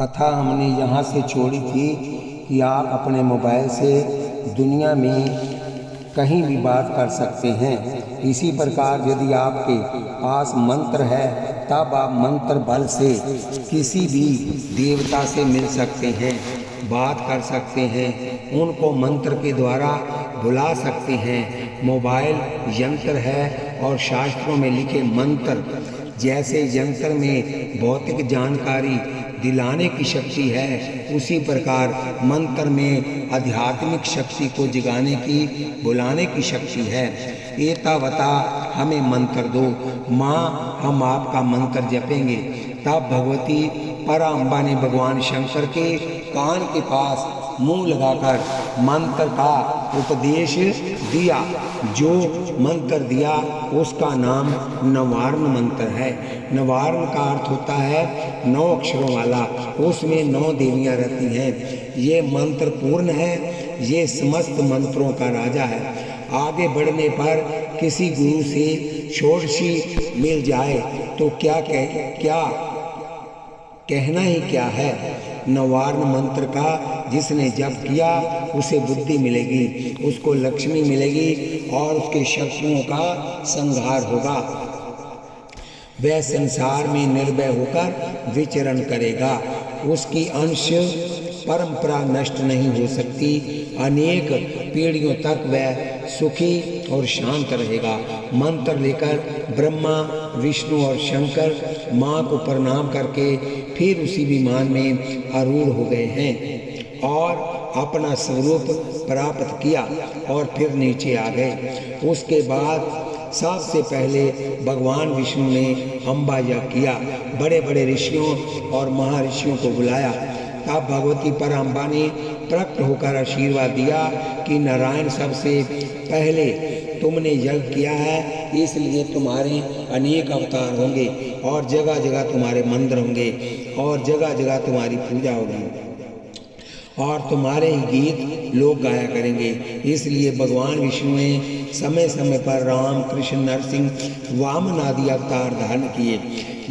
कथा हमने यहाँ से छोड़ी थी कि आप अपने मोबाइल से दुनिया में कहीं भी बात कर सकते हैं। इसी प्रकार यदि आपके पास मंत्र है तब आप मंत्र बल से किसी भी देवता से मिल सकते हैं, बात कर सकते हैं, उनको मंत्र के द्वारा बुला सकते हैं। मोबाइल यंत्र है और शास्त्रों में लिखे मंत्र जैसे यंत्र में भौतिक जानकारी दिलाने की शक्ति है, उसी प्रकार मंत्र में आध्यात्मिक शक्ति को जगाने की, बुलाने की शक्ति है। एतावता हमें मंत्र दो, माँ हम आपका मंत्र जपेंगे। तब भगवती पराम्बा ने भगवान शंकर के कान के पास मुंह लगाकर मंत्र का उपदेश दिया। जो मंत्र दिया उसका नाम नवार्न मंत्र है। नवार्न का अर्थ होता है 9 अक्षरों वाला, उसमें 9 देवियां रहती हैं। ये मंत्र पूर्ण है, ये समस्त मंत्रों का राजा है। आगे बढ़ने पर किसी गुरु से षोडशी मिल जाए तो क्या कहना ही क्या है। नवार्न मंत्र का जिसने जप किया उसे बुद्धि मिलेगी, उसको लक्ष्मी मिलेगी और उसके शत्रुओं का संहार होगा। वह संसार में निर्भय होकर विचरण करेगा, उसकी अंश परंपरा नष्ट नहीं हो सकती। अनेक पीढ़ियों तक वह सुखी और शांत रहेगा। मंत्र लेकर ब्रह्मा, विष्णु और शंकर माँ को प्रणाम करके फिर उसी विमान में आरूढ़ हो गए हैं और अपना स्वरूप प्राप्त किया और फिर नीचे आ गए। उसके बाद सबसे पहले भगवान विष्णु ने अम्बा यज्ञ किया, बड़े बड़े ऋषियों और महर्षियों को बुलाया। तब भगवती पराम्बा ने प्रकट होकर आशीर्वाद दिया कि नारायण सबसे पहले तुमने यज्ञ किया है, इसलिए तुम्हारे अनेक अवतार होंगे और जगह जगह तुम्हारे मंदिर होंगे और जगह जगह तुम्हारी पूजा होगी और तुम्हारे ही गीत लोग गाया करेंगे। इसलिए भगवान विष्णु ने समय समय पर राम, कृष्ण, नरसिंह, वामन आदि अवतार धारण किए।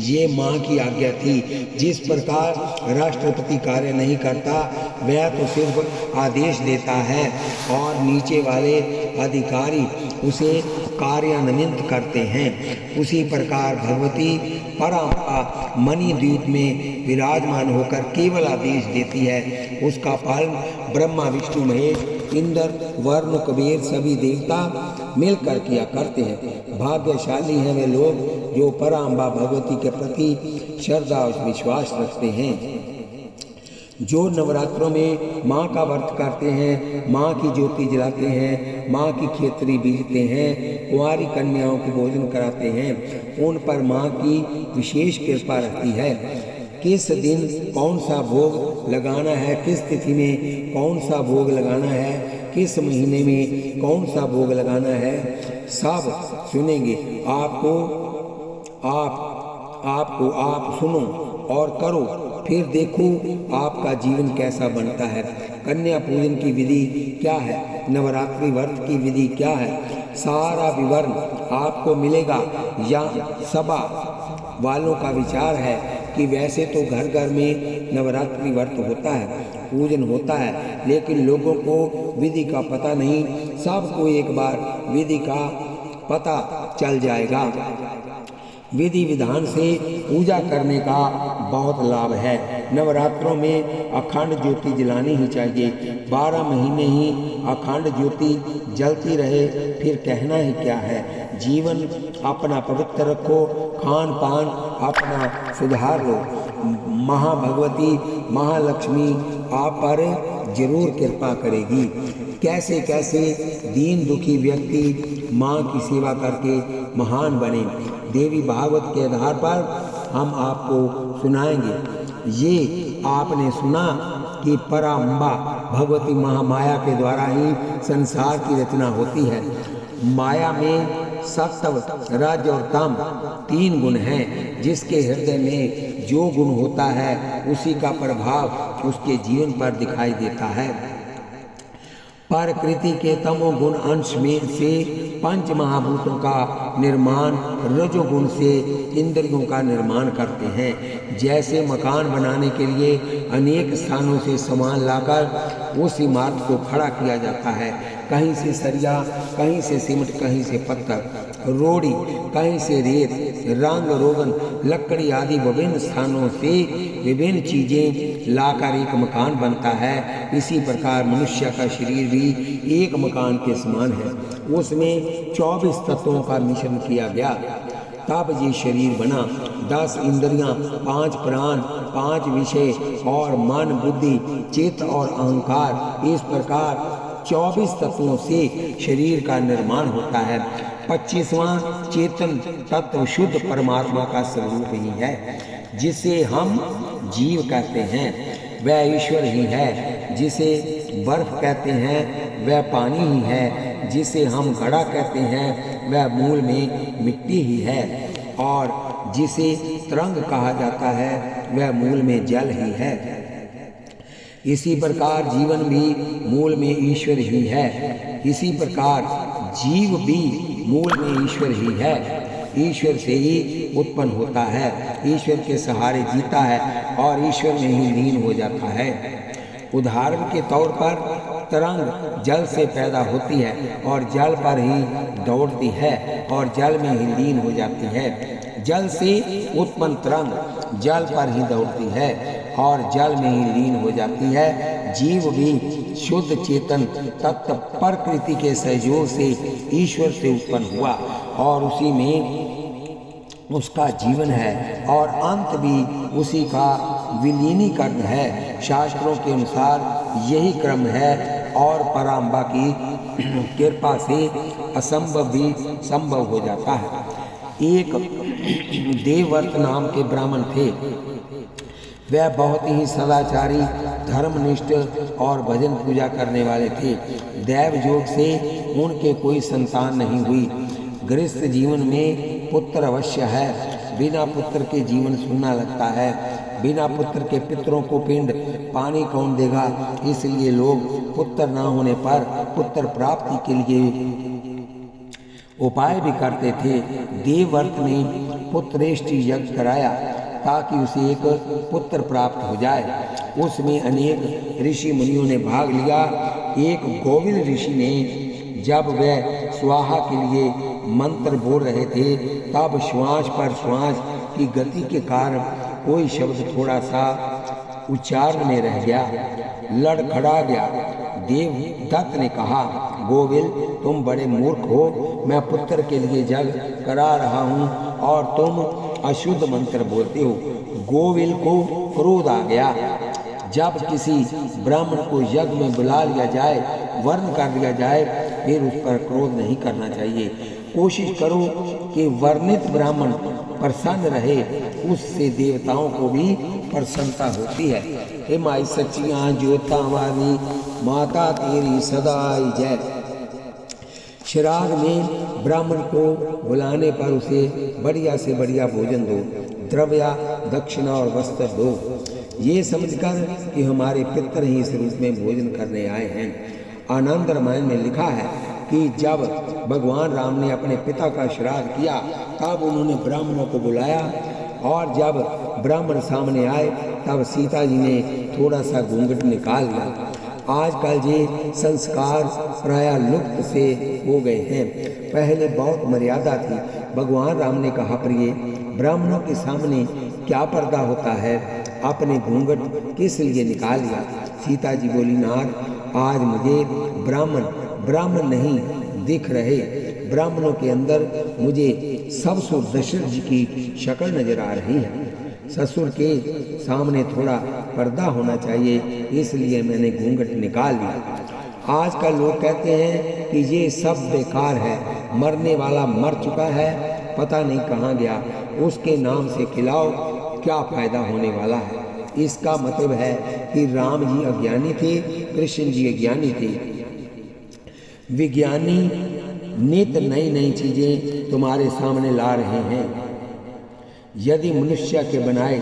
ये माँ की आज्ञा थी। जिस प्रकार राष्ट्रपति कार्य नहीं करता वह तो सिर्फ आदेश देता है और नीचे वाले अधिकारी उसे कार्यान्वित करते हैं, उसी प्रकार भगवती पराम्बा मणिद्वीप में विराजमान होकर केवल आदेश देती है। उसका पालन ब्रह्मा, विष्णु, महेश, इंद्र, वरुण, कुबेर सभी देवता मिलकर किया करते हैं। भाग्यशाली हैं वे लोग जो पराम्बा भगवती के प्रति श्रद्धा और विश्वास रखते हैं। जो नवरात्रों में माँ का व्रत करते हैं, माँ की ज्योति जलाते हैं, माँ की खेतरी बीजते हैं, कुंवारी कन्याओं को भोजन कराते हैं, उन पर माँ की विशेष कृपा रहती है। किस दिन कौन सा भोग लगाना है, किस तिथि में कौन सा भोग लगाना है, किस महीने में कौन सा भोग लगाना है, सब सुनेंगे। आप सुनो और करो, फिर देखो आपका जीवन कैसा बनता है। कन्या पूजन की विधि क्या है, नवरात्रि व्रत की विधि क्या है, सारा विवरण आपको मिलेगा। या सभा वालों का विचार है कि वैसे तो घर घर में नवरात्रि व्रत होता है, पूजन होता है, लेकिन लोगों को विधि का पता नहीं। सबको एक बार विधि का पता चल जाएगा। विधि विधान से पूजा करने का बहुत लाभ है। नवरात्रों में अखंड ज्योति जलानी ही चाहिए। 12 महीने ही अखंड ज्योति जलती रहे, फिर कहना ही क्या है। जीवन अपना पवित्र रखो, खान पान अपना सुधार लो। महाभगवती महालक्ष्मी आप पर जरूर कृपा करेगी। कैसे कैसे दीन दुखी व्यक्ति माँ की सेवा करके महान बने, देवी भागवत के आधार पर हम आपको सुनाएंगे। ये आपने सुना कि पराम्बा भगवती महामाया के द्वारा ही संसार की रचना होती है। माया में सत्व, रज और तम 3 गुण हैं। जिसके हृदय में जो गुण होता है उसी का प्रभाव उसके जीवन पर दिखाई देता है। प्रकृति के तमोगुण अंश में से पंच महाभूतों का निर्माण रजोगुण से इंद्रियों का निर्माण करते हैं। जैसे मकान बनाने के लिए अनेक स्थानों से सामान लाकर उस इमारत को खड़ा किया जाता है, कहीं से सरिया, कहीं से सीमेंट, कहीं से पत्थर, रोड़ी, कहीं से रेत, रंग रोगन, लकड़ी आदि विभिन्न स्थानों से विभिन्न चीजें लाकर एक मकान बनता है। इसी प्रकार मनुष्य का शरीर भी एक मकान के समान है। उसमें 24 तत्वों का मिश्रण किया गया, तब ये शरीर बना। 10 इंद्रियां, 5 प्राण, 5 विषय और मन, बुद्धि, चित्त और अहंकार, इस प्रकार 24 तत्वों से शरीर का निर्माण होता है। 25वां चेतन तत्व शुद्ध परमात्मा का स्वरूप ही है, जिसे हम जीव कहते हैं, वह ईश्वर ही है। जिसे बर्फ कहते हैं वह पानी ही है, जिसे हम घड़ा कहते हैं वह मूल में मिट्टी ही है, और जिसे तरंग कहा जाता है वह मूल में जल ही है। इसी प्रकार जीवन भी मूल में ईश्वर ही है। इसी प्रकार जीव भी मूल में ईश्वर ही है, ईश्वर से ही उत्पन्न होता है, ईश्वर के सहारे जीता है और ईश्वर में ही लीन हो जाता है। उदाहरण के तौर पर तरंग जल से पैदा होती है और जल पर ही दौड़ती है और जल में ही लीन हो जाती है। जल से उत्पन्न तरंग जल पर ही दौड़ती है और जल में ही लीन हो जाती है। जीव भी शुद्ध चेतन तत्व प्रकृति के सहयोग से ईश्वर से उत्पन्न हुआ और उसी में उसका जीवन है और अंत भी उसी का विलीनीकरण है। शास्त्रों के अनुसार यही क्रम है और पराम्बा की कृपा से असंभव भी संभव हो जाता है। एक देवव्रत नाम के ब्राह्मण थे। वह बहुत ही सदाचारी, धर्मनिष्ठ और भजन पूजा करने वाले थे। दैव योग से उनके कोई संतान नहीं हुई। गृहस्थ जीवन में पुत्र अवश्य है। बिना पुत्र के जीवन सूना लगता है। बिना पुत्र के पितरों को पिंड पानी कौन देगा? इसलिए लोग पुत्र न होने पर पुत्र प्राप्ति के लिए उपाय भी करते थे। देवव्रत ने पुत्रेष्टि यज्ञ कराया ताकि उसे एक पुत्र प्राप्त हो जाए। उसमें अनेक ऋषि मुनियों ने भाग लिया। एक गोविल ऋषि ने जब वह स्वाहा के लिए मंत्र बोल रहे थे तब श्वास पर श्वास की गति के कारण कोई शब्द थोड़ा सा उच्चारण में रह गया, लड़खड़ा गया। देवदत्त ने कहा, गोविल तुम बड़े मूर्ख हो। मैं पुत्र के लिए यज्ञ करा रहा हूँ और तुम अशुद्ध मंत्र बोलते हो। गोविल को क्रोध आ गया। जब किसी ब्राह्मण को यज्ञ में बुला लिया जाए, वर्ण कर दिया जाए, फिर उस पर क्रोध नहीं करना चाहिए। कोशिश करो कि वर्णित ब्राह्मण प्रसन्न रहे, उससे देवताओं को भी प्रसन्नता होती है। हे माई सच्चियाँ ज्योता वाली माता तेरी सदाई जय। श्राद्ध में ब्राह्मण को बुलाने पर उसे बढ़िया से बढ़िया भोजन दो, द्रव्य, दक्षिणा और वस्त्र दो, ये समझकर कि हमारे पितर ही इस रूप में भोजन करने आए हैं। आनंद रामायण में लिखा है कि जब भगवान राम ने अपने पिता का श्राद्ध किया तब उन्होंने ब्राह्मणों को बुलाया और जब ब्राह्मण सामने आए तब सीता जी ने थोड़ा सा घूंघट निकाल लिया। आजकल ये संस्कार प्रायः लुप्त से हो गए हैं। पहले बहुत मर्यादा थी। भगवान राम ने कहा, प्रिय ब्राह्मणों के सामने क्या पर्दा होता है, अपने घूंघट किस लिए निकाल लिया? सीता जी बोली, नाथ आज मुझे ब्राह्मण नहीं दिख रहे। ब्राह्मणों के अंदर मुझे ससुर दशरथ जी की शक्ल नजर आ रही है। ससुर के सामने थोड़ा पर्दा होना चाहिए, इसलिए मैंने घूंघट निकाल लिया। आजकल लोग कहते हैं कि ये सब बेकार है, मरने वाला मर चुका है, पता नहीं कहाँ गया, उसके नाम से खिलाओ, क्या फायदा होने वाला है। इसका मतलब है कि राम जी अज्ञानी थे, कृष्ण जी अज्ञानी थे। विज्ञानी नित नई नई चीजें तुम्हारे सामने ला रहे हैं। यदि मनुष्य के बनाए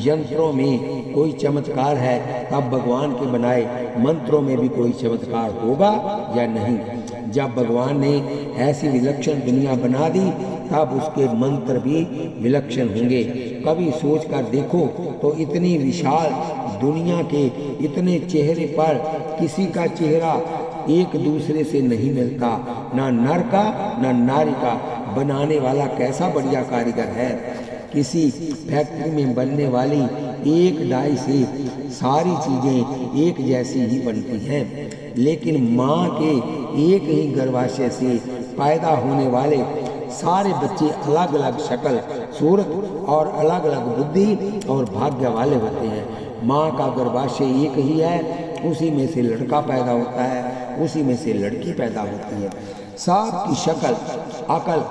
यंत्रों में कोई चमत्कार है तब भगवान के बनाए मंत्रों में भी कोई चमत्कार होगा या नहीं। जब भगवान ने ऐसी विलक्षण दुनिया बना दी तब उसके मंत्र भी विलक्षण होंगे। कभी सोच कर देखो तो इतनी विशाल दुनिया के इतने चेहरे पर किसी का चेहरा एक दूसरे से नहीं मिलता, ना नर का ना नारी का। बनाने वाला कैसा बढ़िया कारीगर है। किसी फैक्ट्री में बनने वाली एक डाई से सारी चीज़ें एक जैसी ही बनती हैं, लेकिन माँ के एक ही गर्भाशय से पैदा होने वाले सारे बच्चे अलग अलग शक्ल सूरत और अलग अलग बुद्धि और भाग्य वाले होते हैं। माँ का गर्भाशय एक ही है, उसी में से लड़का पैदा होता है, उसी में से लड़की पैदा होती है। सबकी शक्ल, अकल,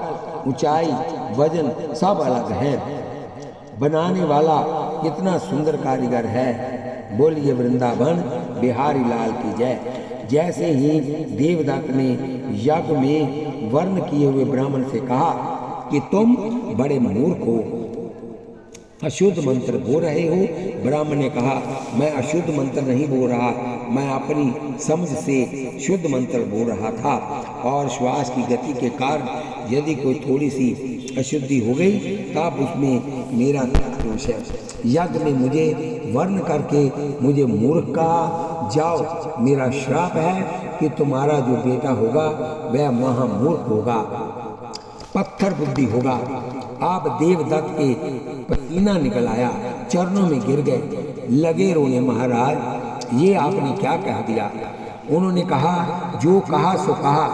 ऊंचाई, वजन सब अलग है। बनाने वाला कितना सुंदर कारीगर है। बोलिए वृंदावन बिहारी लाल की जय। जैसे ही देवदत्त ने यज्ञ में वर्ण किए हुए ब्राह्मण से कहा कि तुम बड़े मूर्ख हो, अशुद्ध मंत्र बोल रहे हो। ब्राह्मण ने कहा मैं अशुद्ध मंत्र नहीं बोल रहा, मैं अपनी समझ से शुद्ध मंत्र बोल रहा था, और श्वास की गति के कारण यदि कोई थोड़ी सी अशुद्धि हो गई तब उसमें मेरा दोष है। यज्ञ में मुझे वर्ण करके मुझे मूर्ख कहा। जाओ, मेरा श्राप है कि तुम्हारा जो बेटा होगा वह महामूर्ख होगा, पत्थर बुद्धि होगा। आप देवदत्त के पसीना निकल आया, चरणों में गिर गए, लगे रोने। महाराज ये आपने क्या कह दिया? उन्होंने कहा जो कहा सो कहा,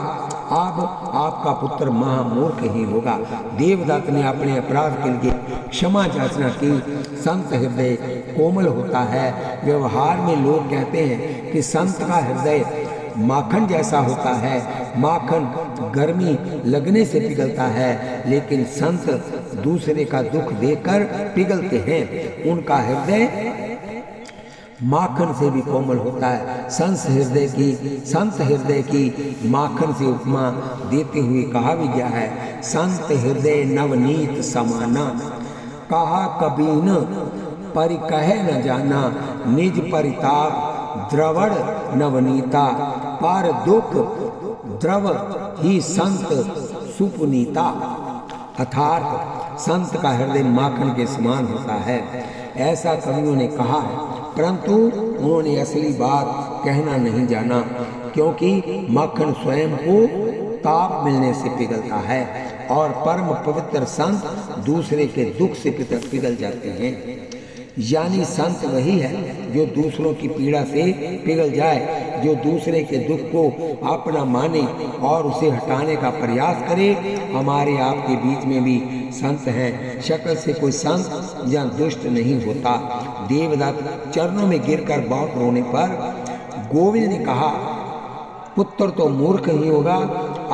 अब आपका पुत्र महामूर्ख ही होगा। देवदत्त ने अपने अपराध के लिए क्षमा याचना की। संत हृदय कोमल होता है। व्यवहार में लोग कहते हैं कि संत का हृदय माखन जैसा होता है। माखन गर्मी लगने से पिघलता है, लेकिन संत दूसरे का दुख देखकर पिघलते हैं। उनका हृदय माखन से भी कोमल होता है। संत हृदय की माखन से उपमा देते हुए कहा भी गया है, संत हृदय नवनीत समाना, कहा कबीन परिकह न जाना, निज परिताप द्रवण नवनीता, पर दुख द्रव ही संत सुपुनीता। अर्थात संत का हृदय माखन के समान होता है, ऐसा कवियों ने कहा है, परंतु उन्होंने असली बात कहना नहीं जाना, क्योंकि माखन स्वयं को ताप मिलने से पिघलता है और परम पवित्र संत दूसरे के दुख से पिघल जाते हैं। यानी संत वही है जो दूसरों की पीड़ा से पिघल जाए, जो दूसरे के दुख को अपना माने और उसे हटाने का प्रयास करे। हमारे आपके बीच में भी संत हैं, शक्ल से कोई संत या दुष्ट नहीं होता। देवदत्त चरणों में गिरकर बहुत रोने पर गोविंद ने कहा पुत्र तो मूर्ख ही होगा,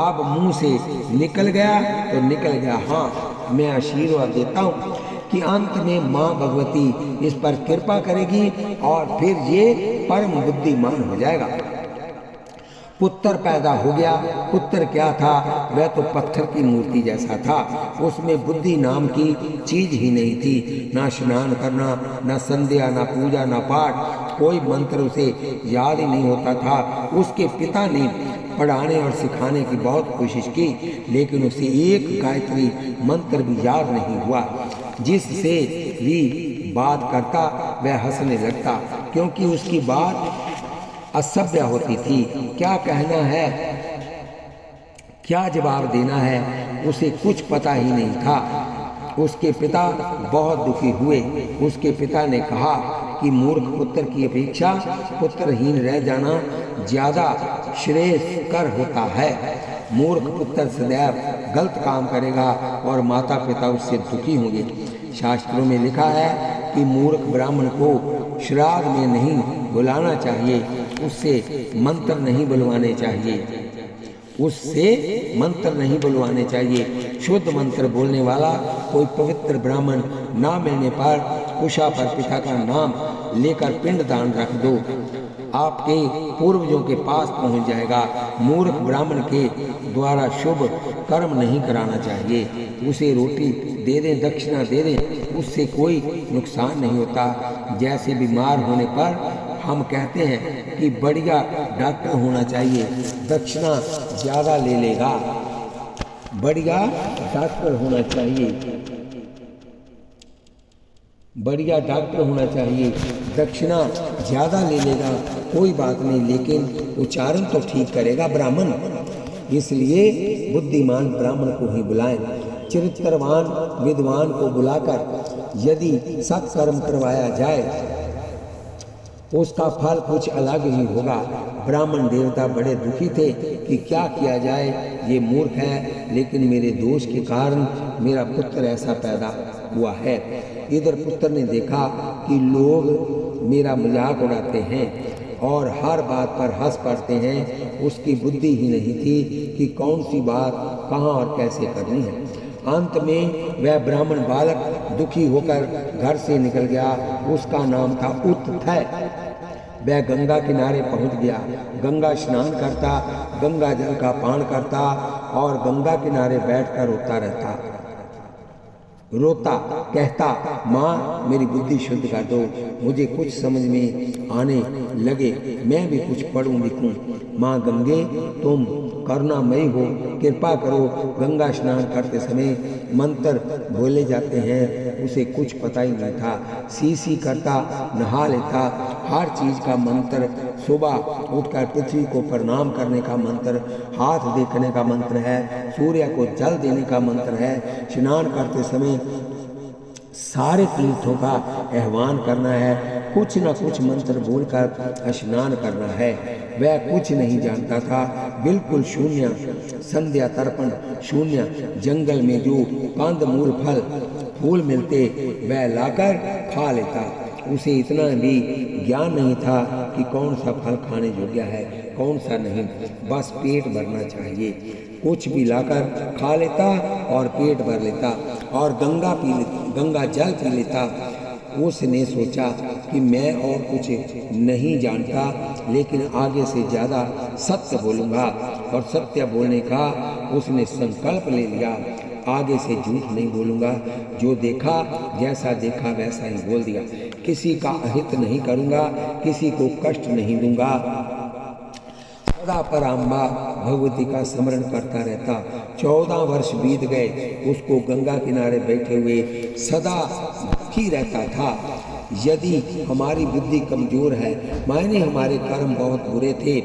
अब मुंह से निकल गया तो निकल गया। हाँ, मैं आशीर्वाद देता हूँ कि अंत में माँ भगवती इस पर कृपा करेगी और फिर ये परम बुद्धिमान हो जाएगा। पुत्र पैदा हो गया। पुत्र क्या था? वह तो पत्थर की मूर्ति जैसा था। उसमें बुद्धि नाम की चीज ही नहीं थी। ना स्नान करना, ना संध्या, ना पूजा, ना पाठ, कोई मंत्र उसे याद ही नहीं होता था। उसके पिता ने पढ़ाने और सिखाने की बहुत कोशिश की, लेकिन उसे एक गायत्री मंत्र भी याद नहीं हुआ। जिससे भी बात करता वह हंसने लगता, क्योंकि उसकी बात असभ्य होती थी। क्या कहना है, क्या जवाब देना है, उसे कुछ पता ही नहीं था। उसके पिता बहुत दुखी हुए। उसके पिता ने कहा कि मूर्ख पुत्र की अपेक्षा पुत्रहीन रह जाना ज्यादा श्रेयस्कर होता है। मूर्ख पुत्र सदैव गलत काम करेगा और माता पिता उससे दुखी होंगे। शास्त्रों में लिखा है कि मूर्ख ब्राह्मण को श्राद्ध में नहीं बुलाना चाहिए, उससे मंत्र नहीं बुलवाने चाहिए, उससे मंत्र नहीं बुलवाने चाहिए। शुद्ध मंत्र बोलने वाला कोई पवित्र ब्राह्मण ना मिलने पर उषा पर पिता का नाम लेकर पिंड दान रख दो, आपके पूर्वजों के पास पहुंच जाएगा। मूर्ख ब्राह्मण के द्वारा शुभ कर्म नहीं कराना चाहिए। उसे रोटी दे दें, दक्षिणा दे दें, उससे कोई नुकसान नहीं होता। जैसे बीमार होने पर हम कहते हैं कि बढ़िया डॉक्टर होना चाहिए, दक्षिणा ज़्यादा ले लेगा। बढ़िया डॉक्टर होना चाहिए, बढ़िया डॉक्टर होना चाहिए, दक्षिणा ज़्यादा ले लेगा, कोई बात नहीं, लेकिन उच्चारण तो ठीक करेगा ब्राह्मण। इसलिए बुद्धिमान ब्राह्मण को ही बुलाएं। चरित्रवान विद्वान को बुलाकर यदि सत्कर्म करवाया जाए उसका फल कुछ अलग ही होगा। ब्राह्मण देवता बड़े दुखी थे कि क्या किया जाए, ये मूर्ख है, लेकिन मेरे दोष के कारण मेरा पुत्र ऐसा पैदा हुआ है। इधर पुत्र ने देखा कि लोग मेरा मजाक उड़ाते हैं और हर बात पर हंस पड़ते हैं। उसकी बुद्धि ही नहीं थी कि कौन सी बात कहाँ और कैसे करनी है। अंत में वह ब्राह्मण बालक दुखी होकर घर से निकल गया। उसका नाम था उत्थय। वह गंगा किनारे पहुंच गया, गंगा स्नान करता, गंगा जल का पान करता और गंगा किनारे बैठकर रोता कहता, माँ मेरी बुद्धि शुद्ध कर दो, मुझे कुछ समझ में आने लगे, मैं भी कुछ पढ़ूं लिखूं। माँ गंगे तुम करुणामयी हो, कृपा करो। गंगा स्नान करते समय मंत्र बोले जाते हैं, उसे कुछ पता ही नहीं था। सी करता, नहा लेता, हर चीज़ का मंत्र, सुबह उठकर पृथ्वी को प्रणाम करने का मंत्र, हाथ देखने का मंत्र है, सूर्य को जल देने का मंत्र है, स्नान करते समय सारे तीर्थों का आह्वान करना है, कुछ न कुछ मंत्र बोलकर स्नान करना है। वह कुछ नहीं जानता था, बिल्कुल शून्य, संध्या तर्पण शून्य। जंगल में जो कंद मूल फल फूल मिलते वह लाकर खा लेता। उसे इतना भी ज्ञान नहीं था कि कौन सा फल खाने योग्य है, कौन सा नहीं, बस पेट भरना चाहिए। कुछ भी लाकर खा लेता और पेट भर लेता और गंगा जल पी लेता। उसने सोचा कि मैं और कुछ नहीं जानता, लेकिन आगे से ज़्यादा सत्य बोलूँगा, और सत्य बोलने का उसने संकल्प ले लिया। आगे से झूठ नहीं बोलूँगा, जो देखा जैसा देखा वैसा ही बोल दिया। किसी का अहित नहीं करूँगा, किसी को कष्ट नहीं दूंगा। सदा पराम्बा भगवती का स्मरण करता रहता। 14 वर्ष बीत गए, उसको गंगा किनारे बैठे हुए सदा दुखी रहता था। यदि हमारी बुद्धि कमज़ोर है, मायने हमारे कर्म बहुत बुरे थे,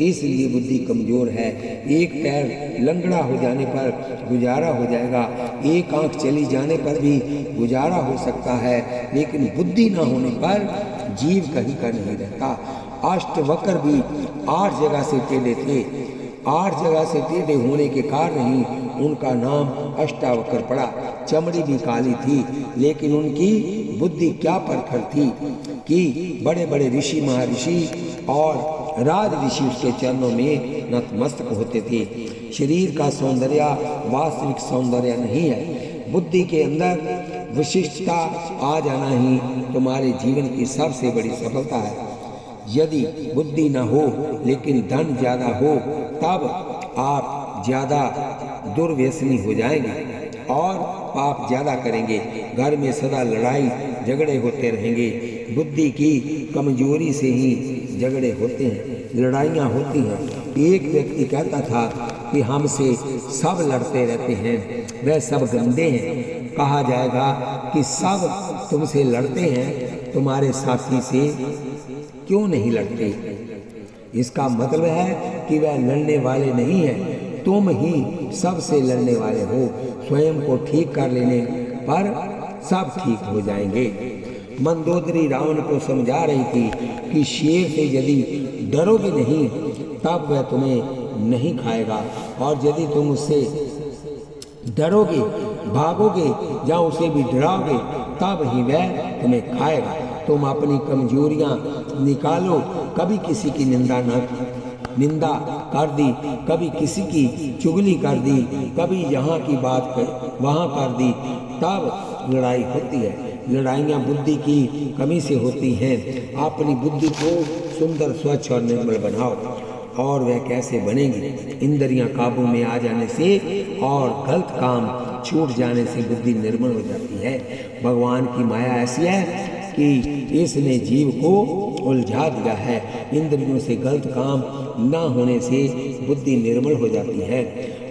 इसलिए बुद्धि कमज़ोर है। एक पैर लंगड़ा हो जाने पर गुजारा हो जाएगा, एक आंख चली जाने पर भी गुजारा हो सकता है, लेकिन बुद्धि ना होने पर जीव कहीं का नहीं रहता। अष्टवक्र भी 8 जगह से टेढ़े थे। 8 जगह से टेढ़े होने के कारण ही उनका नाम अष्टावक्र पड़ा। चमड़ी भी काली थी, लेकिन उनकी बुद्धि क्या परखर थी कि बड़े बड़े ऋषि महर्षि और राज ऋषि उसके चरणों में नतमस्तक होते थे। शरीर का सौंदर्य वास्तविक सौंदर्य नहीं है। बुद्धि के अंदर विशिष्टता आ जाना ही तुम्हारे जीवन की सबसे बड़ी सफलता है। यदि बुद्धि न हो लेकिन धन ज़्यादा हो, तब आप ज़्यादा दुर्व्यसनी हो जाएंगे और पाप ज़्यादा करेंगे। घर में सदा लड़ाई झगड़े होते रहेंगे। बुद्धि की कमजोरी से ही झगड़े होते हैं, लड़ाइयाँ होती हैं। एक व्यक्ति कहता था कि हमसे सब लड़ते रहते हैं, वह सब गंदे हैं। कहा जाएगा कि सब तुमसे लड़ते हैं, तुम्हारे साथी से क्यों नहीं लड़ते? इसका मतलब है कि वह लड़ने वाले नहीं हैं, तुम ही सबसे लड़ने वाले हो। स्वयं को ठीक कर लेने पर सब ठीक हो जाएंगे। मंदोदरी रावण को समझा रही थी कि शेर से यदि डरोगे नहीं तब वह तुम्हें नहीं खाएगा, और यदि तुम उससे डरोगे, भागोगे या उसे भी डराओगे तब ही वह तुम्हें खाएगा। तुम अपनी कमजोरियां निकालो। कभी किसी की निंदा कर दी, कभी किसी की चुगली कर दी, कभी यहाँ की बात वहाँ कर दी, तब लड़ाई होती है। लड़ाइयाँ बुद्धि की कमी से होती हैं। अपनी बुद्धि को सुंदर, स्वच्छ और निर्मल बनाओ। और वह कैसे बनेगी? इंद्रियां काबू में आ जाने से और गलत काम छूट जाने से बुद्धि निर्मल हो जाती है। भगवान की माया ऐसी है कि इसने जीव को उलझा दिया है। इंद्रियों से गलत काम न होने से बुद्धि निर्मल हो जाती है,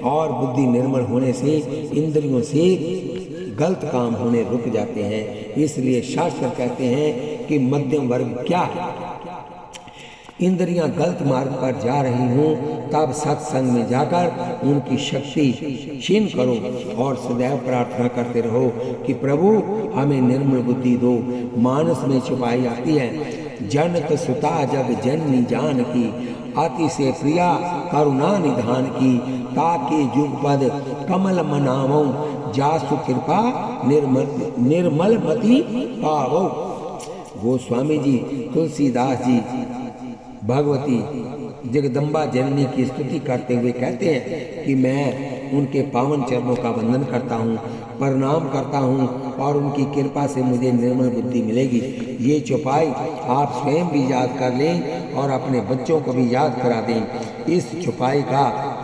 और बुद्धि निर्मल होने से इंद्रियों से गलत काम होने रुक जाते हैं। इसलिए शास्त्र कहते हैं कि मध्यम वर्ग क्या है? इंद्रियां गलत मार्ग पर जा रही हों तब सत्संग में जाकर उनकी शक्ति क्षीण करो और सदैव प्रार्थना करते रहो कि प्रभु हमें निर्मल बुद्धि दो। मानस में छुपाई आती है, जनक सुता जग जननी जान की, अति से प्रिया करुणा निधान की, ताकि जुगपद कमल मनावो, जासु कृपा निर्मल मति पावो। गोस्वामी जी, तुलसीदास जी भगवती जगदम्बा जननी की स्तुति करते हुए कहते हैं कि मैं उनके पावन चरणों का वंदन करता हूँ, प्रणाम करता हूँ, और उनकी कृपा से मुझे निर्मल बुद्धि मिलेगी। ये चौपाई आप स्वयं भी याद कर लें और अपने बच्चों को भी याद करा दें। इस चौपाई का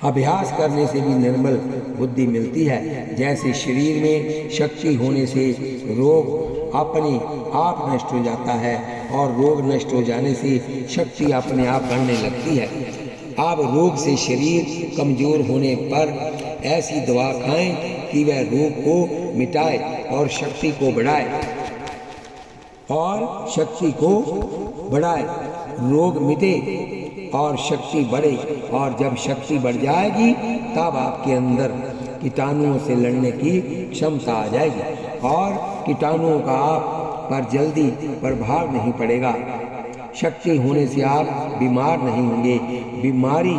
अभ्यास करने से भी निर्मल बुद्धि मिलती है। जैसे शरीर में शक्ति होने से रोग अपने आप नष्ट हो जाता है, और रोग नष्ट हो जाने से शक्ति अपने आप बढ़ने लगती है। आप रोग से शरीर कमजोर होने पर ऐसी दवा खाएं कि वह रोग को मिटाए और शक्ति को बढ़ाए, रोग मिटे और शक्ति बढ़े। और जब शक्ति बढ़ जाएगी तब आपके अंदर कीटाणुओं से लड़ने की क्षमता आ जाएगी और कीटाणुओं का आप पर जल्दी प्रभाव नहीं पड़ेगा। शक्ति होने से आप बीमार नहीं होंगे, बीमारी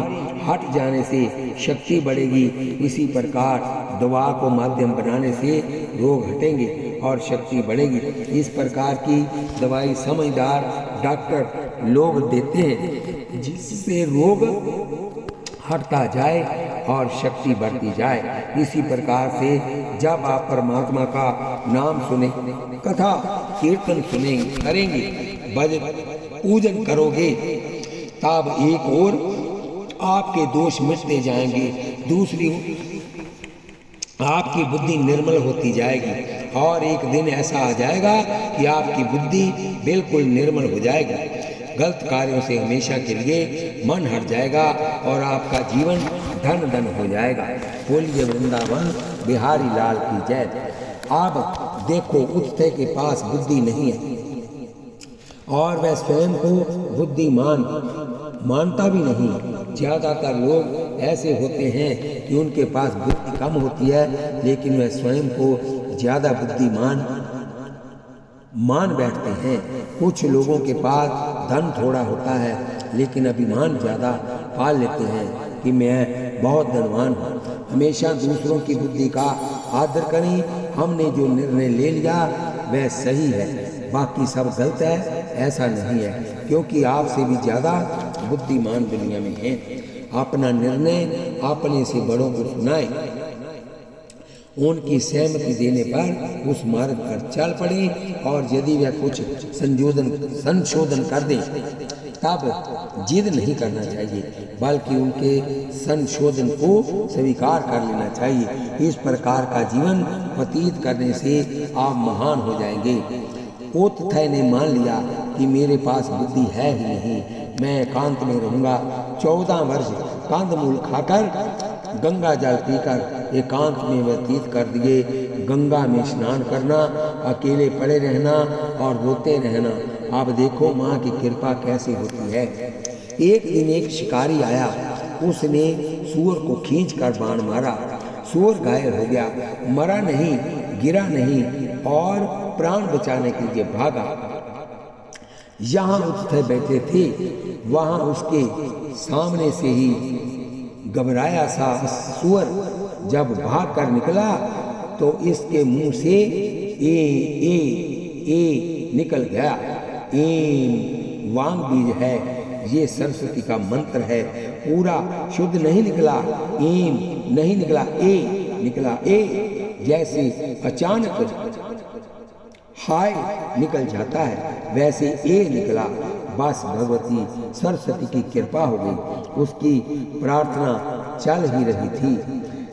हट जाने से शक्ति बढ़ेगी। इसी प्रकार दवा को माध्यम बनाने से रोग हटेंगे और शक्ति बढ़ेगी। इस प्रकार की दवाई समझदार डॉक्टर लोग देते हैं, जिससे रोग हटता जाए और शक्ति बढ़ती जाए। इसी प्रकार से जब आप परमात्मा का नाम सुने, कथा कीर्तन करेंगे, पूजन करोगे, तब एक ओर आपके दोष मिटते जाएंगे, दूसरी आपकी बुद्धि निर्मल होती जाएगी, और एक दिन ऐसा आ जाएगा कि आपकी बुद्धि बिल्कुल निर्मल हो जाएगी। गलत कार्यों से हमेशा के लिए मन हट जाएगा और आपका जीवन धन धन हो जाएगा। बोलिए वृंदावन बिहारी लाल की जय। अब देखो, उत्थे के पास बुद्धि नहीं है और वह स्वयं को बुद्धिमान मानता भी नहीं। ज़्यादातर लोग ऐसे होते हैं कि उनके पास बुद्धि कम होती है, लेकिन वह स्वयं को ज़्यादा बुद्धिमान मान बैठते हैं। कुछ लोगों के पास धन थोड़ा होता है, लेकिन अभिमान ज़्यादा पाल लेते हैं कि मैं बहुत धनवान हूँ। हमेशा दूसरों की बुद्धि का आदर करें। हमने जो निर्णय ले लिया वह सही है, बाकी सब गलत है, ऐसा नहीं है, क्योंकि आपसे भी ज़्यादा बुद्धिमान दुनिया में हैं। अपना निर्णय अपने से बड़ों को सुनाएं, उनकी सहमति देने पर उस मार्ग पर चल पड़े, और यदि वह कुछ संशोधन कर दें तब जिद नहीं करना चाहिए, बल्कि उनके संशोधन को स्वीकार कर लेना चाहिए। इस प्रकार का जीवन व्यतीत करने से आप महान हो जाएंगे। उत्थय ने मान लिया कि मेरे पास बुद्धि है ही नहीं, मैं एकांत में रहूँगा। 14 वर्ष कंदमूल खाकर गंगा जल पीकर एकांत में व्यतीत कर दिए। गंगा में स्नान करना, अकेले पड़े रहना और रोते रहना। अब देखो माँ की कृपा कैसी होती है। एक दिन एक शिकारी आया, उसने सूअर को खींचकर बाण मारा। सूअर घायल हो गया, मरा नहीं, गिरा नहीं और प्राण बचाने के लिए भागा। यहाँ उत्थे बैठे थे, वहाँ उसके सामने से ही घबराया सा सूअर जब भाग कर निकला तो इसके मुंह से ए निकल गया। एम वांग बीज है, ये सरस्वती का मंत्र है। पूरा शुद्ध नहीं निकला, एम नहीं निकला, ए निकला। ए जैसे अचानक हाय निकल जाता है, वैसे ए निकला। बस भगवती सरस्वती की कृपा हो गई, उसकी प्रार्थना चल ही रही थी।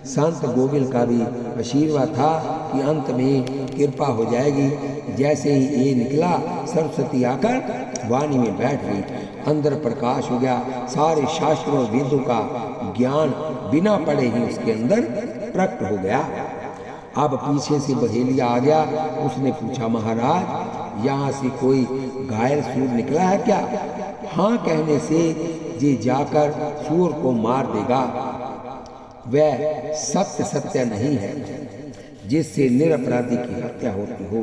संत गोविल का भी आशीर्वाद था कि अंत में कृपा हो जाएगी। जैसे ही ए निकला, सरस्वती आकर वाणी में बैठ गई। अंदर प्रकाश हो गया, सारे शास्त्रों और वेदों का ज्ञान बिना पढ़े ही उसके अंदर प्रकट हो गया। अब पीछे से बहेलिया आ गया। उसने पूछा, महाराज यहाँ से कोई घायल सूर निकला है क्या? हाँ कहने से ये जाकर सूर को मार देगा। वह सत्य सत्य नहीं है जिससे निरपराधी की हत्या होती हो।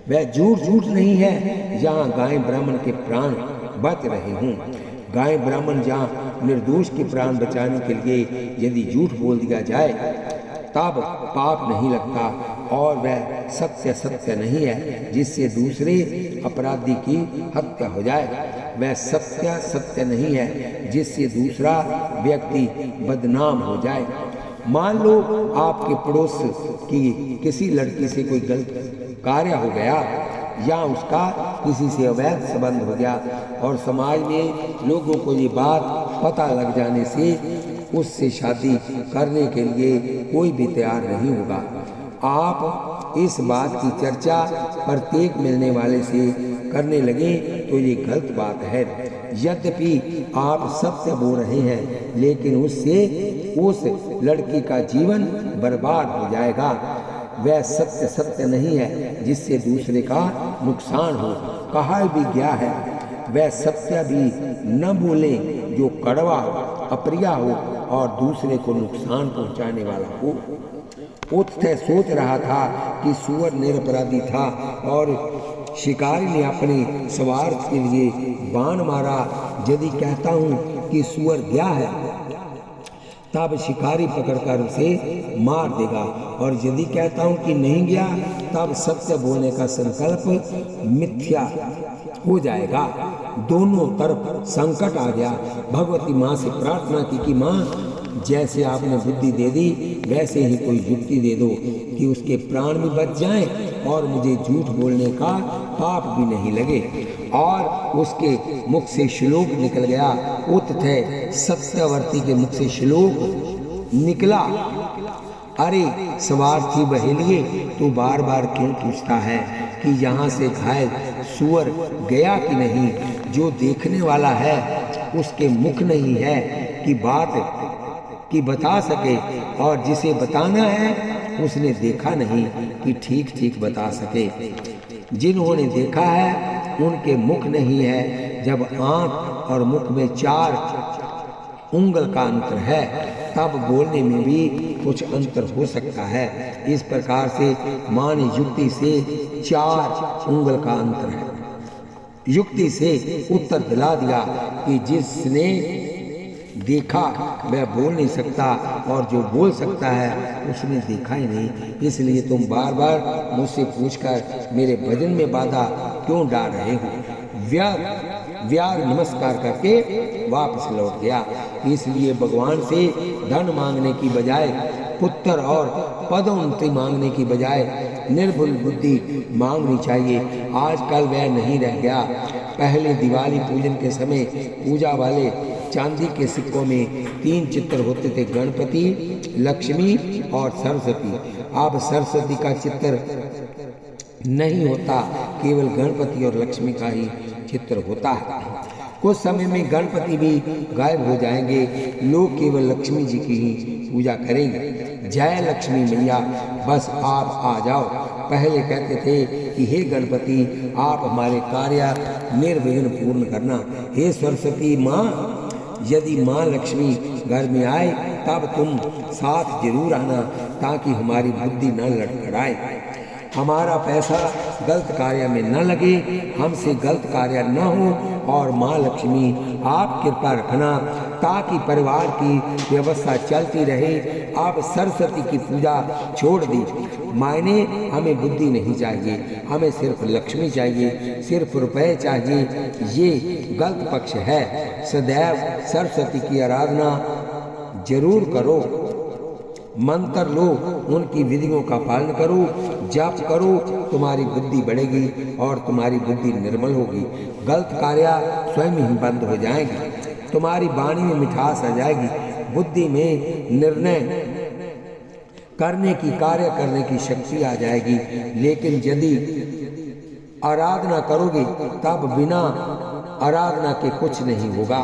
वह झूठ झूठ नहीं है जहाँ गाय ब्राह्मण के प्राण बच रहे हों। गाय ब्राह्मण जहाँ निर्दोष के प्राण बचाने के लिए यदि झूठ बोल दिया जाए तब पाप नहीं लगता। और वह सत्य सत्य नहीं है जिससे दूसरे अपराधी की हत्या हो जाए। वह सत्य सत्य नहीं है जिससे दूसरा व्यक्ति बदनाम हो जाए। मान लो आपके पड़ोस की किसी लड़की से कोई गलत कार्य हो गया या उसका किसी से अवैध संबंध हो गया और समाज में लोगों को ये बात पता लग जाने से उससे शादी करने के लिए कोई भी तैयार नहीं होगा। आप इस बात की चर्चा प्रत्येक मिलने वाले से करने लगे तो ये गलत बात है। यद्यपि आप सत्य बोल रहे हैं लेकिन उससे उस लड़की का जीवन बर्बाद हो जाएगा। वह सत्य सत्य नहीं है जिससे दूसरे का नुकसान हो। कहा भी गया है, वह सत्य भी न बोले जो कड़वा हो, अप्रिय हो और दूसरे को नुकसान पहुंचाने वाला हो। उत्थे सोच रहा था कि सूअर निरपराधी था और शिकारी ने अपने स्वार्थ के लिए बाण मारा। यदि कहता हूँ कि सूअर गया है तब शिकारी पकड़कर उसे मार देगा, और यदि कहता हूँ कि नहीं गया तब सत्य बोलने का संकल्प मिथ्या हो जाएगा। दोनों तरफ संकट आ गया। भगवती माँ से प्रार्थना की कि माँ जैसे आपने बुद्धि दे दी वैसे ही कोई युक्ति दे दो कि उसके प्राण भी बच जाएं और मुझे झूठ बोलने का पाप भी नहीं लगे। और उसके मुख से श्लोक निकल गया। उत्थे सत्यवर्ती के मुख से श्लोक निकला, अरे स्वार्थी बहेलिए, तू बार बार क्यों पूछता है कि यहाँ से घायल सूअर गया कि नहीं? जो देखने वाला है उसके मुख नहीं है कि बात कि बता सके, और जिसे बताना है उसने देखा नहीं कि ठीक ठीक बता सके। जिन्होंने देखा है उनके मुख नहीं है। जब आँख और मुख में 4 उंगल का अंतर है तब बोलने में भी कुछ अंतर हो सकता है। इस प्रकार से माँ ने युक्ति से 4 उंगल का अंतर है युक्ति से उत्तर दिला दिया कि जिसने देखा वह बोल नहीं सकता और जो बोल सकता है उसने देखा ही नहीं। इसलिए तुम बार बार मुझसे पूछकर मेरे भजन में बाधा क्यों डाल रहे हो? व्याग नमस्कार करके वापस लौट गया। इसलिए भगवान से धन मांगने की बजाय, पुत्र और पदोन्नति मांगने की बजाय निर्भुल बुद्धि मांगनी चाहिए। आजकल वह नहीं रह गया। पहले दिवाली पूजन के समय पूजा वाले चांदी के सिक्कों में 3 चित्र होते थे, गणपति, लक्ष्मी और सरस्वती। अब सरस्वती का चित्र नहीं होता, केवल गणपति और लक्ष्मी का ही चित्र होता है। कुछ समय में गणपति भी गायब हो जाएंगे, लोग केवल लक्ष्मी जी की ही पूजा करेंगे। जय लक्ष्मी मैया, बस आप आ जाओ। पहले कहते थे कि हे गणपति आप हमारे कार्य निर्विघ्न पूर्ण करना। हे सरस्वती माँ, यदि माँ लक्ष्मी घर में आए तब तुम साथ जरूर आना ताकि हमारी बुद्धि न लड़खड़ाए, हमारा पैसा गलत कार्य में न लगे, हमसे गलत कार्य न हो। और माँ लक्ष्मी आप कृपा रखना ताकि परिवार की व्यवस्था चलती रहे। आप सरस्वती की पूजा छोड़ दी। मायने हमें बुद्धि नहीं चाहिए, हमें सिर्फ लक्ष्मी चाहिए, सिर्फ रुपए चाहिए। ये गलत पक्ष है। सदैव सरस्वती की आराधना जरूर करो। मंत्र लो, उनकी विधियों का पालन करो, जप करो, तुम्हारी बुद्धि बढ़ेगी और तुम्हारी बुद्धि निर्मल होगी। गलत कार्य स्वयं ही बंद हो जाएंगे, तुम्हारी वाणी में मिठास आ जाएगी, बुद्धि में निर्णय करने की, कार्य करने की शक्ति आ जाएगी। लेकिन यदि आराधना करोगे तब बिना आराधना के कुछ नहीं होगा।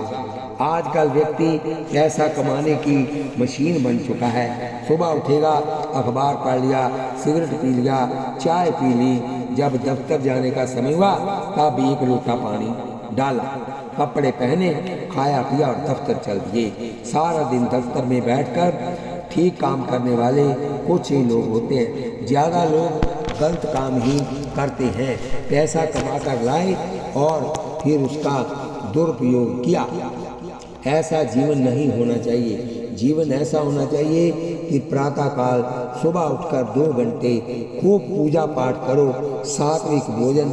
आजकल व्यक्ति पैसा कमाने की मशीन बन चुका है। सुबह उठेगा, अखबार पढ़ लिया, सिगरेट पी लिया, चाय पी ली, जब दफ्तर जाने का समय हुआ तब 1 लोटा पानी डाला, कपड़े पहने, खाया पिया और दफ्तर चल दिए। सारा दिन दफ्तर में बैठकर ठीक काम करने वाले कुछ ही लोग होते हैं, ज़्यादा लोग गलत काम ही करते हैं। पैसा कमाकर लाए और फिर उसका दुरुपयोग किया। ऐसा जीवन नहीं होना चाहिए। जीवन ऐसा होना चाहिए कि प्रातःकाल सुबह उठकर 2 घंटे खूब पूजा पाठ करो, सात्विक भोजन,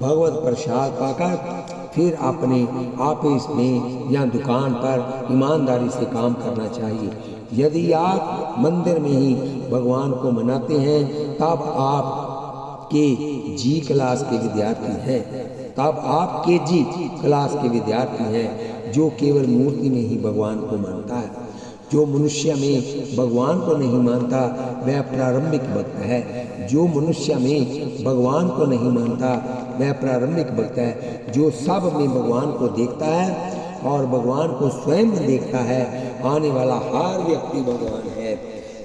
भगवत प्रसाद पाकर फिर अपने ऑफिस में या दुकान पर ईमानदारी से काम करना चाहिए। यदि आप मंदिर में ही भगवान को मनाते हैं तब आप के जी क्लास के विद्यार्थी हैं, तब आप के जी क्लास के विद्यार्थी हैं जो केवल मूर्ति में ही भगवान को मानता है। जो मनुष्य में भगवान को नहीं मानता वह प्रारंभिक भक्त है। जो मनुष्य में भगवान को नहीं मानता वह प्रारंभिक भक्त है। जो सब में भगवान को देखता है और भगवान को स्वयं देखता है, आने वाला हर व्यक्ति भगवान है,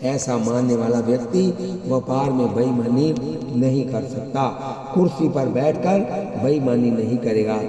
ऐसा मानने वाला व्यक्ति व्यापार में बेईमानी नहीं कर सकता। कुर्सी पर बैठकर बेईमानी नहीं करेगा,